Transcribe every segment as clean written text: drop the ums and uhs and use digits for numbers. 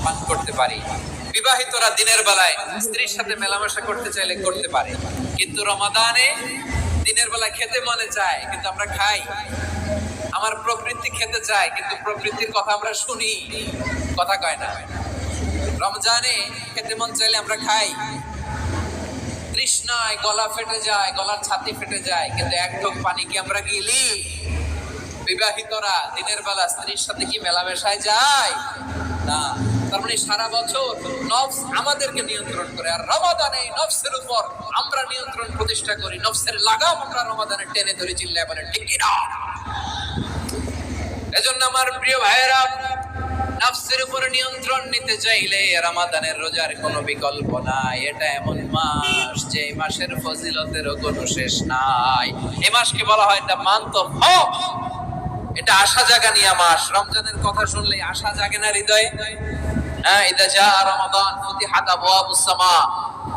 পান করতে পারি। বিবাহিতরা দিনের বেলায় স্ত্রীর সাথে মেলামেশা করতে চাইলে করতে পারে, কিন্তু রমাদানে দিনের বেলায় খেতে মনে চায় কিন্তু আমরা খাই। আমার প্রবৃত্তি খেতে চায় কিন্তু প্রবৃত্তির কথা আমরা শুনি, কথা কয় না। রমজানে খেতে মন চাইলে আমরা খাই, তৃষ্ণায় গলা ফেটে যায়, গলার ছাতি ফেটে যায়, কিন্তু এক ঢোক পানি কি আমরা গিলি? বিবাহিতরা দিনের বেলা স্ত্রীর সাথে কি মেলামেশায় যায় না। তার মানে সারা বছর নফস আমাদেরকে নিয়ন্ত্রণ করে, আর রমাদানে নফসের উপর আমরা নিয়ন্ত্রণ প্রতিষ্ঠা করি। নফসের লাগাম আমরা রমাদানে টেনে ধরে চিল্লায় বলে ঠিক না। এজন্য আমার প্রিয় ভাইয়েরা, নফসের উপর নিয়ন্ত্রণ নিতে চাইলে রমাদানের রোজার কোনো বিকল্প নাই। এটা এমন মাস যে এই মাসের ফজিলতেরও কোনো শেষ নাই। এই মাসকে বলা হয় দ্য মান্থ অফ হোপ। এটা আশা জাগানিয়া মাস। রমজানের কথা শুনলে আশা জাগে না হৃদয়ে? হ্যাঁ, ইদা জা রমাদান ফুতিহাত আবওয়াবুস সামা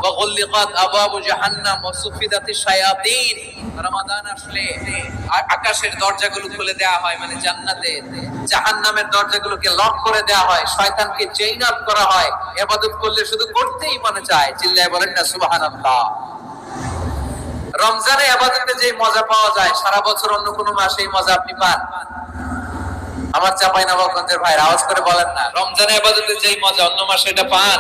ওয়া গুল্লিকাত আবওয়াবু জাহান্নাম ওয়া সুফিদাতিশ শায়াতিন। রমাদান আসলে আকাশের দরজাগুলো খুলে দেওয়া হয়, মানে জান্নাতে জাহান্নামের দরজাগুলোকে লক করে দেওয়া হয়, শয়তানকে চেইন আপ করা হয়। ইবাদত করলে শুধু করতেই মনে চায়। চিল্লায় বলেন না সুবহানাল্লাহ। রমজানে ইবাদতে যে মজা পাওয়া যায় সারা বছর অন্য কোন মাসে এই মজা আপনি পান? আমার চাঁপাইনবাবগঞ্জের ভাই আওয়াজ করে বলেন না, রমজানে ইবাদতে যেই মজা অন্য মাসে এটা পান?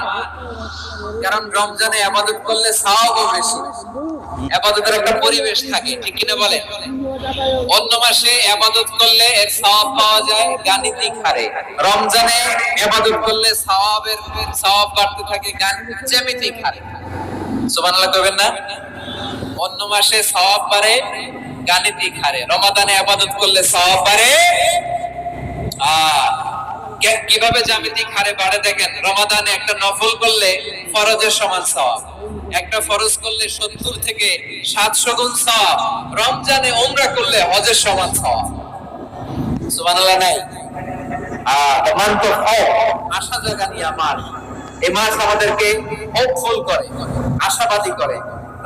কারণ রমজানে ইবাদত করলে সওয়াবও বেশি, ইবাদতের একটা পরিবেশ থাকে, ঠিক কিনা বলেন? অন্য মাসে ইবাদত করলে এর সওয়াব পাওয়া যায় গাণিতিক হারে, রমজানে ইবাদত করলে সওয়াব বাড়তে থাকে জ্যামিতিক হারে। সুবহানাল্লাহ কইবেন না? অন্য মাসে সওয়াব বাড়ে গাণিতিক হারে, রমাদানে ইবাদত করলে সওয়াব বাড়ে কিভাবে জ্যামিতিক হারে বাড়ে দেখেন। রমাদানে একটা নফল করলে ফরজের সমান সওয়াব, একটা ফরজ করলে 70 থেকে 700 গুণ সওয়াব, রমজানে উমরা করলে হজের সমান সওয়াব। সুবহানাল্লাহ নাই? মান্থ অফ হোপ, আশা জাগানিয়া মাস। এই মাস আমাদেরকে হোপফুল করে, আশাবাদী করে।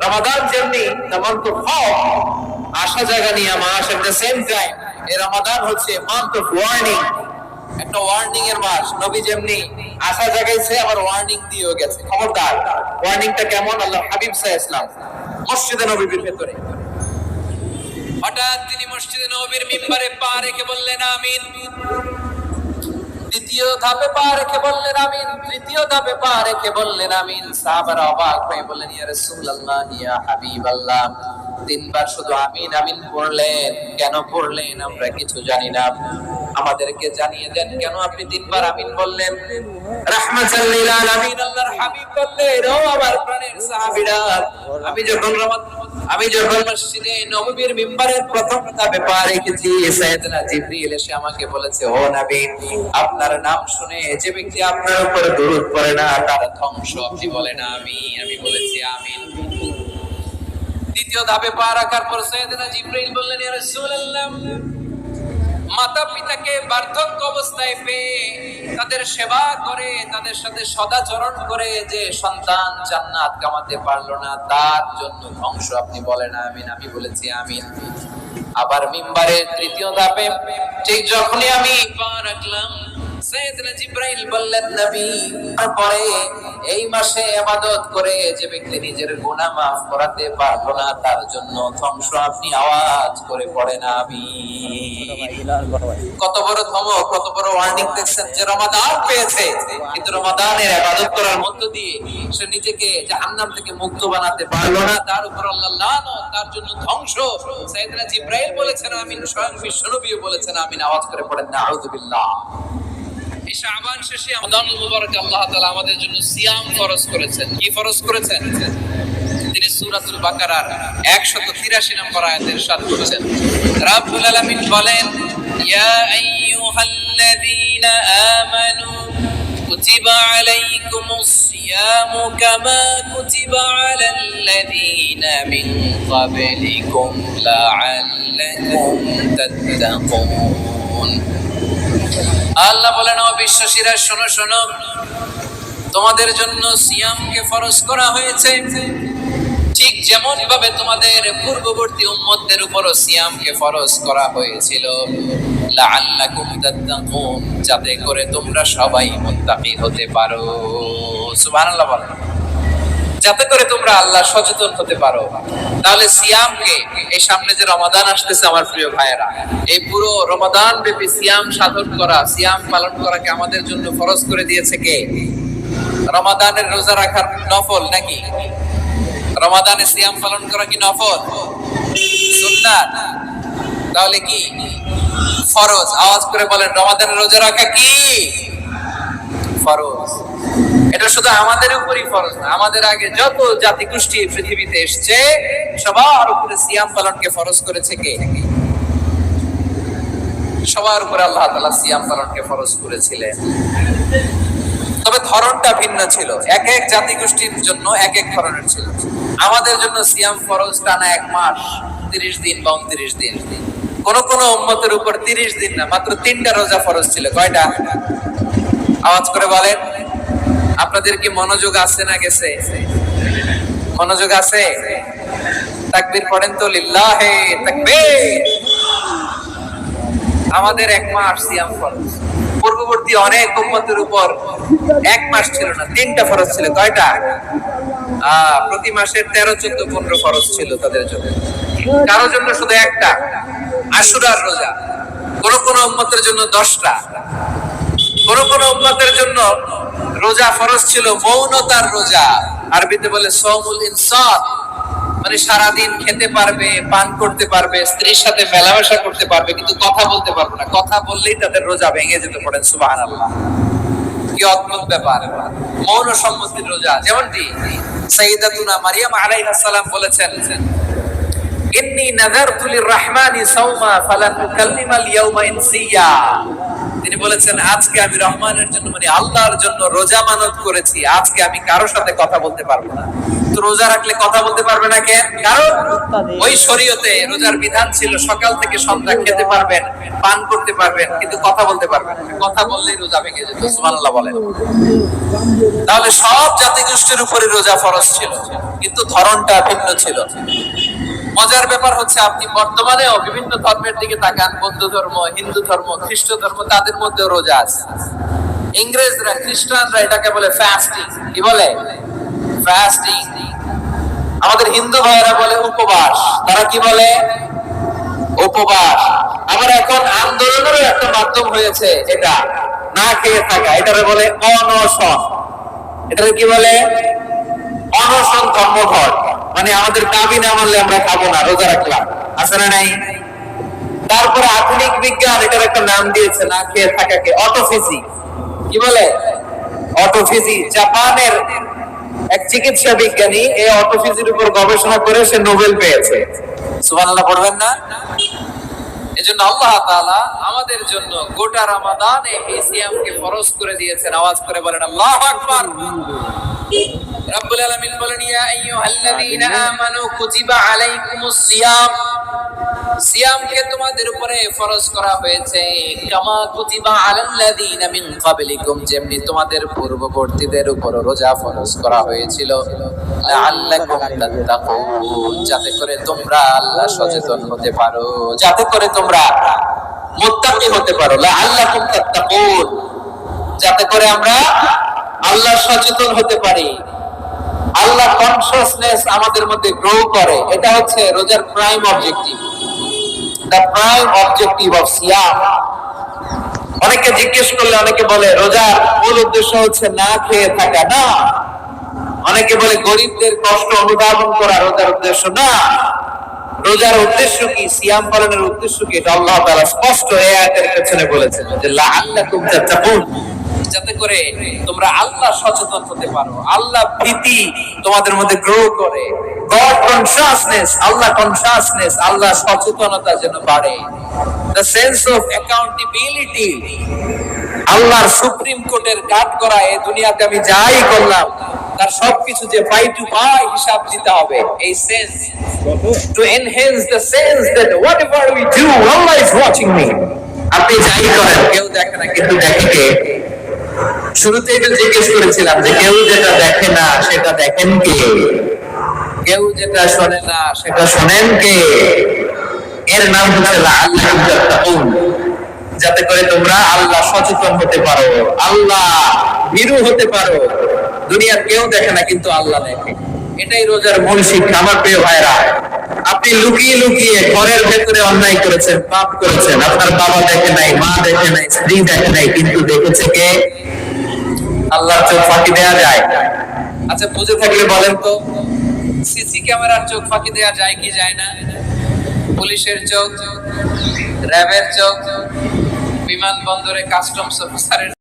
রমাদান যেমনি the month of hope, Asha জাগানিয়া mass, at the same time এই রমাদান হচ্ছে month of warning, একটা ওয়ার্নিং এর মাস। নবী যেমনি আশা জাগাইছে আবার ওয়ার্নিং দিয়েও গেছে, খবরদার। ওয়ার্নিংটা কেমন? আল্লাহ হাবিব সাল্লাল্লাহু আলাইহি ওয়াসাল্লাম মসজিদে নববীর ভেতরে হঠাৎ তিনি মসজিদে নববীর মিম্বারে পা রেখে বললেন আমিন। দ্বিতীয় ধাপে পা রেখে বললেন আমিন, তৃতীয় ধাপে পা রেখে বললেন আমিন। সাহাবারা অবাক হয়ে বললেন ইয়া রাসূলুল্লাহ, ইয়া হাবিবাল্লাহ, তিনবার শুধু আমিন আমিন পড়লেন, কেন পড়লেন আমরা কিছু জানি না, আমাদেরকে জানিয়ে দেন কেন আপনি তিনবার আমিন বললেন। রাহমাতাল লিল আলামিন আল্লাহর হাবিব বললেন, ও আমার প্রাণের সাহাবীরা, আমি যখন মসজিদে নববীর মিম্বারের প্রথম ধাপে পা রেখেছি, সাইয়েদনা জিবরিল এসে আমাকে বলেছে, ও নবী, আপনার নাম শুনে যে ব্যক্তি আপনার উপর দরুদ পড়ে না তার ধ্বংস। আপনি বলেন আমিন। আমি বলেছি আমিন। দ্বিতীয় ধাপে পা রাখার পর সাইয়েদনা জিবরিল বললেন, ইয়া রাসূলুল্লাহ, মাতা পিতাকে বার্ধক্য অবস্থায় পেয়ে তাদের সেবা করে, তাদের সাথে সদাচরণ করে যে সন্তান জান্নাত কামাতে পারলো না তার জন্য ধ্বংস। আপনি বলেন আমিন। আমি বলেছি আমিন। আবার মিম্বারের তৃতীয় ধাপে ঠিক যখনই আমি পা রাখলাম, সাইয়েদনা জিবরাইল বললেন, নবী, তারপরে এই মাসে ইবাদত করে যে ব্যক্তি নিজের গুনাহ maaf করাতে পারলো না তার জন্য ধ্বংস। আপনি আওয়াজ করে পড়েন আমিন। কত বড় ধমক, কত বড় ওয়ার্নিং দেখছেন যে রমাদান পেয়েছে, কিন্তু রমাদানের ইবাদত করার মধ্য দিয়ে সে নিজেকে জাহান্নাম থেকে মুক্ত বানাতে পারলো না, তার উপর আল্লাহ লানত, তার জন্য ধ্বংস। সাইয়েদনা জিবরাইল বলেছেন আমিন, স্বয়ং বিশ্বনবীও বলেছেন আমিন। আওয়াজ করে পড়েন নাউযুবিল্লাহ। এই শাবান শেষে রমাদানুল মুবারকে আল্লাহ তাআলা আমাদের জন্য সিয়াম ফরজ করেছেন। কি ফরজ করেছেন? তিনি সূরাতুল বাকারার 183 নম্বর আয়াতে ইরশাদ করেছেন, রাব্বুল আলামিন বলেন, ইয়া আইয়ুহাল্লাযীনা আমানু কুতিবা আলাইকুমুস সিয়ামু কামা কুতিবা আলাল্লাযীনা মিন ক্বাবলিকুম লাআল্লাকুম তাত্তাকুন। আল্লাহ বলেন, ও বিশ্বাসীরা শোনো শোনো, তোমাদের জন্য সিয়ামকে ফরজ করা হয়েছে ঠিক যেমন ভাবে তোমাদের পূর্ববর্তী উম্মতদের উপরও সিয়ামকে ফরজ করা হয়েছিল লাআল্লাকুম তাত্তাকুন, যাতে করে তোমরা সবাই মুত্তাকি হতে পারো। সুবহানাল্লাহ বলেন, যাতে করে তোমরা আল্লাহ সচেতন হতে পারো। তাহলে সিয়ামকে, এই সামনে যে রমাদান আসতেছে আমার প্রিয় ভাইয়েরা, এই পুরো রমাদান ব্যাপী সিয়াম সাধন করা, সিয়াম পালন করাকে আমাদের জন্য ফরজ করে দিয়েছে কে? রমাদানের রোজা রাখার নফল নাকি? রমাদানে সিয়াম পালন করা কি নফল? সুন্নাত? তাহলে কি ফরজ? আওয়াজ করে বলেন, রমাদানের রোজা রাখা কি ফরজ? এটা শুধু আমাদের উপরই ফরজ না, আমাদের আগে যত জাতি গোষ্ঠী পৃথিবীতে এসেছে সবার উপরে সিয়াম পালনকে ফরজ করেছে কে? সবার উপরে আল্লাহ তাআলা সিয়াম পালনকে ফরজ করেছিলেন। তবে ধরনটা ভিন্ন ছিল, এক এক জাতি গোষ্ঠীর জন্য এক এক ধরনের ছিল। আমাদের জন্য সিয়াম ফরজ টানা 1 মাস 30 দিন বা 29 দিন। কোন কোন উম্মতের উপর 30 দিন না, মাত্র 3টা রোজা ফরজ ছিল। কয়টা? আওয়াজ করে বলেন। আপনাদের কি মনোযোগ আছে না গেছে? মনোযোগ আছে? তাকবীর পড়েন তো, লিল্লাহে তাকবীর। আমাদের 1 মাস সিয়াম ফরজ। পূর্ববর্তী অনেক উম্মতের উপর 1 মাস ছিল না, 3টা ফরজ ছিল। কয়টা? প্রতি মাসের 13, 14, 15 ফরজ ছিল তাদের জন্য। কারোর জন্য শুধু একটা, আশুরার রোজা। কোন কোন উম্মতের জন্য 10টা। কোন কোন উম্মতের জন্য রোজা ফরজ ছিল মৌনতার রোজা, আরবিতে বলে সওমুল ইনসাত, মানে সারাদিন খেতে পারবে, পান করতে পারবে, স্ত্রীর সাথে মেলামেশা করতে পারবে, কিন্তু কথা বলতে পারবে না। কথা বললেই তাদের রোজা ভেঙে যেতে। পড়েন সুবহানাল্লাহ। কি অদ্ভুত ব্যাপার! মৌন সম্মতির রোজা। যেমনটি সাইয়্যিদাতুনা মারইয়াম আলাইহিস সালাম বলেছেন, ইন্নী নাযারতু লির-রাহমানি সাওমা ফালান উকাল্লিমাল ইয়াওমা ইনসিয়া। তিনি বলেছেন, আজকে আমি রহমানের জন্য, মানে আল্লাহর জন্য রোজা মানত করেছি, আজকে আমি কারোর সাথে কথা বলতে পারবো না। তো রোজা রাখলে কথা বলতে পারবে না কেন? কারণ ওই শরীয়তে রোজার বিধান ছিল সকাল থেকে সন্ধ্যা খেতে পারবেন, পান করতে পারবেন, কিন্তু কথা বলতে পারবেন না। কথা বললেই রোজা ভেঙে যেত। সুবহানাল্লাহ বলেন। তাহলে সব জাতিগোষ্ঠীর উপরে রোজা ফরজ ছিল, কিন্তু ধরনটা ভিন্ন ছিল। মজার ব্যাপার হচ্ছে, আপনি বর্তমানেও বিভিন্ন ধর্মের দিকে তাকান, বৌদ্ধ ধর্ম, হিন্দু ধর্ম, খ্রিস্ট ধর্ম, তাদের মধ্যে রোজা আছে। ইংরেজরা, খ্রিস্টানরা এটাকে বলে ফাস্টিং। কি বলে? ফাস্টিং। আমাদের হিন্দু ভাইয়েরা বলে উপবাস। তারা কি বলে? উপবাস। আবার এখন আন্দোলনেরও একটা মাধ্যম হয়েছে এটা, না খেয়ে থাকা। এটারে বলে অনশন। এটারে কি বলে? অনশন ধর্মঘট। মানে আমাদের দাবি না মানলে আমরা খাবো না, রোজা রাখলাম। আছে না নাই? তারপরে আধুনিক বিজ্ঞান এটার একটা নাম দিয়েছে না খেয়ে থাকাকে, অটোফেজি। কি বলে? অটোফেজি। জাপানের এক চিকিৎসা বিজ্ঞানী এই অটোফেজির উপর গবেষণা করে সে নোবেল পেয়েছে। সুবহানাল্লাহ পড়বেন না? এজন্য আল্লাহ তাআলা আমাদের জন্য গোটা রমাদানে এই সিয়ামকে ফরজ করে দিয়েছেন। আওয়াজ করে বলেন আল্লাহু আকবার। রব্বুল আলামিন বলেন, ইয়া আইয়ুহাল্লাযীনা আমানু কুতিবা আলাইকুমুস সিয়াম। সিয়ামকে তোমাদের উপরে ফরজ করা হয়েছে, কামা কুতিবা আলাল্লাযীনা মিন ক্বাবলিকুম, যেমনি তোমাদের পূর্ববর্তীদের উপর রোজা ফরজ করা হয়েছিল, লাআল্লাকুম তাত্তাকুন, যাতে করে তোমরা আল্লাহ সচেতন হতে পারো, যাতে করে তোমরা মুত্তাকি হতে পারো। লাআল্লাকুম তাত্তাকুন, যাতে করে আমরা আল্লাহ সচেতন হতে পারি, আল্লাহ কনসিয়াসনেস আমাদের মধ্যে গ্রো করে। এটা হচ্ছে রোজার prime objective, the prime objective of সিয়াম। অনেকে জিজ্ঞেস করলে অনেকে বলে রোজার মূল উদ্দেশ্য হচ্ছে না খেয়ে থাকা। না। অনেকে বলে গরিবদের কষ্ট অনুধাবন করা রোজার উদ্দেশ্য। না। রোজার উদ্দেশ্য কি? সিয়াম পালনের উদ্দেশ্য কি? এটা আল্লাহ তাআলা স্পষ্ট এই আয়াতের পেছনে বলেছেন যে লাআল্লাকুম তাত্তাকুন, যাতে করে তোমরা আল্লাহ সচেতন হতে পারো, আল্লাহ ভীতি তোমাদের মধ্যে গ্রো করে, গড কনসিয়াসনেস, আল্লাহ কনসিয়াসনেস, আল্লাহ সচেতনতা যেন বাড়ে, দ্য সেন্স অফ অ্যাকাউন্টেবিলিটি, আল্লাহর সুপ্রিম কোর্টের কাট করা, এই দুনিয়াতে আমি যাই করলাম তার সবকিছু যে পাই টু পাই হিসাব দিতে হবে, এই sense, to enhance the sense that whatever we do Allah is watching me. আপনি যাই করেন কেউ দেখে না, কিন্তু দেখে কে? শুরুতেই তো জিজ্ঞেস করেছিলাম যে কেউ যেটা দেখে না সেটা দেখেন কে? কেউ যেটা শোনে না সেটা শোনেন কে? এর নাম হচ্ছে লাআল্লাকুম তাত্তাকুন, যাতে করে তোমরা আল্লাহ সচেতন হতে পারো, আল্লাহ ভীরু হতে পারো। দুনিয়ার কেউ দেখে না, কিন্তু আল্লাহ দেখে। এটাই রোজার মূল শিক্ষা আমার প্রিয় ভাইরা। আপনি লুকিয়ে লুকিয়ে ঘরের ভেতরে অন্যায় করেছেন, পাপ করেছেন, আপনার বাবা দেখে নাই, মা দেখে নাই, স্ত্রী দেখে নাই, কিন্তু দেখেছে কে? আল্লাহর চোখ ফাঁকি দেয়া যায়? আচ্ছা, বুঝে থাকলে বলেন তো, সিসি ক্যামেরার চোখ ফাঁকি দেয়া যায় কি যায় না? পুলিশের চোখ, র্যাবের চোখ, বিমানবন্দরে কাস্টমস অফিসারের